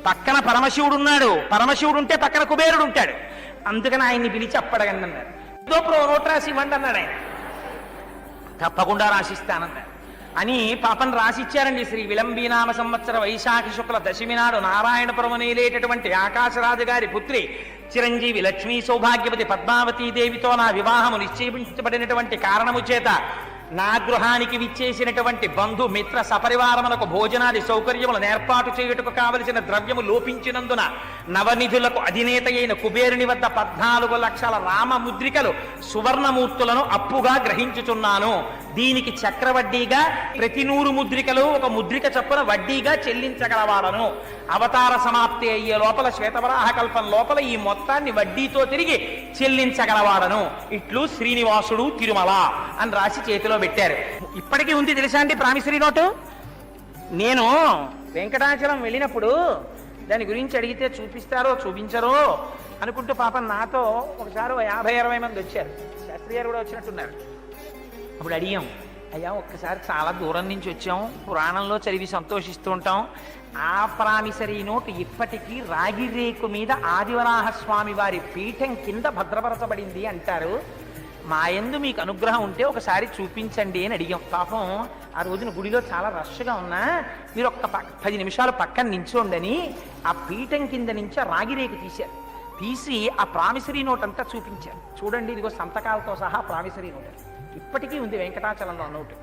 పక్కన పరమశివుడు ఉన్నాడు, పరమశివుడు ఉంటే పక్కన కుబేరుడు ఉంటాడు. అందుకని ఆయన్ని పిలిచి అప్పడగండి అన్నారు. ఏదో నోట్ రాసి ఇవ్వండి అన్నాడు ఆయన. తప్పకుండా రాసిస్తానన్నారు. అని పాపం రాసిచ్చారండి. శ్రీ విలంబీనామ సంవత్సర వైశాఖ శుక్ల దశమి నాడు నారాయణపురం నేలేటటువంటి ఆకాశరాజు గారి పుత్రి చిరంజీవి లక్ష్మీ సౌభాగ్యవతి పద్మావతీ దేవితో నా వివాహము నిశ్చయించబడినటువంటి కారణము చేత నా గృహానికి విచ్చేసినటువంటి బంధు మిత్ర సపరివారములకు భోజనాది సౌకర్యములను ఏర్పాటు చేయుటకు కావలసిన ద్రవ్యము లోపించినందున నవనిధులకు అధినేత అయిన కుబేరుని వద్ద 14 లక్షల రామముద్రికలు సువర్ణమూర్తులను అప్పుగా గ్రహించుచున్నాను. దీనికి చక్రవడ్డీగా ప్రతి 100 ముద్రికలు 1 ముద్రిక చొప్పున వడ్డీగా చెల్లించగలవాడను. అవతార సమాప్తి అయ్యే లోపల శ్వేతవరాహ కల్పం లోపల ఈ మొత్తాన్ని వడ్డీతో తిరిగి చెల్లించగలవాడను. ఇట్లు శ్రీనివాసుడు తిరుమల అని రాసి చేతిలో పెట్టారు. ఇప్పటికీ ఉంది తెలుసా అండి ప్రామిసరీ నోటు. నేను వెంకటాచలం వెళ్ళినప్పుడు దాని గురించి అడిగితే చూపిస్తారో చూపించరో అనుకుంటూ పాపం నాతో ఒకసారి 50-60 మంది వచ్చారు. శాస్త్రి గారు కూడా వచ్చినట్టున్నారు. అప్పుడు అడిగాం, అయ్యా ఒక్కసారి చాలా దూరం నుంచి వచ్చాం, పురాణంలో చదివి సంతోషిస్తూ ఉంటాం, ఆ ప్రామిసరీ నోటు ఇప్పటికీ రాగి రేకు మీద ఆదివరాహస్వామి వారి పీఠం కింద భద్రపరచబడింది అంటారు. మా యందు మీకు అనుగ్రహం ఉంటే ఒకసారి చూపించండి అని అడిగాం. పాపం ఆ రోజున గుడిలో చాలా రష్గా ఉన్నా మీరు 10 నిమిషాలు పక్కన నించోండని ఆ పీఠం కింద నుంచి రాగిరేకు తీశారు. తీసి ఆ ప్రామిసరీ నోట్ అంతా చూపించారు. చూడండి ఇదిగో సంతకాలతో సహా ప్రామిసరీ నోట్ ఇప్పటికీ ఉంది వెంకటాచలంలో నోటు.